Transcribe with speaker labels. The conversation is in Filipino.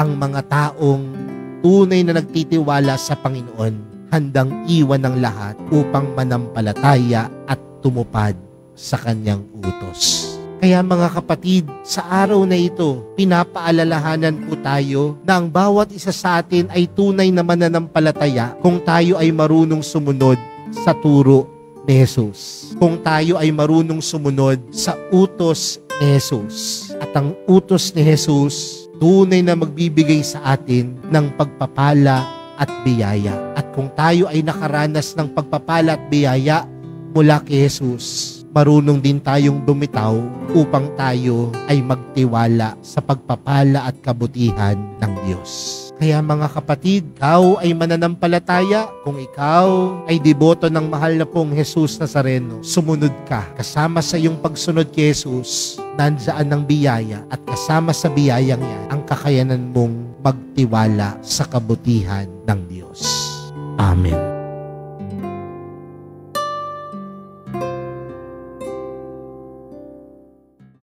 Speaker 1: ang mga taong tunay na nagtitiwala sa Panginoon, handang iwan ng lahat upang manampalataya at tumupad sa kanyang utos. Kaya mga kapatid, sa araw na ito, pinapaalalahanan po tayo na ang bawat isa sa atin ay tunay na mananampalataya kung tayo ay marunong sumunod sa turo ni Jesus. Kung tayo ay marunong sumunod sa utos ni Jesus. At ang utos ni Jesus, tunay na magbibigay sa atin ng pagpapala at biyaya. At kung tayo ay nakaranas ng pagpapala at biyaya mula kay Jesus, marunong din tayong bumitaw upang tayo ay magtiwala sa pagpapala at kabutihan ng Diyos. Kaya mga kapatid, ikaw ay mananampalataya, kung ikaw ay deboto ng mahal na pong Jesus Nazareno, sumunod ka. Kasama sa iyong pagsunod kay Jesus, nandiyan ang biyaya at kasama sa biyayang yan, ang kakayanan mong magtiwala sa kabutihan ng Diyos. Amen.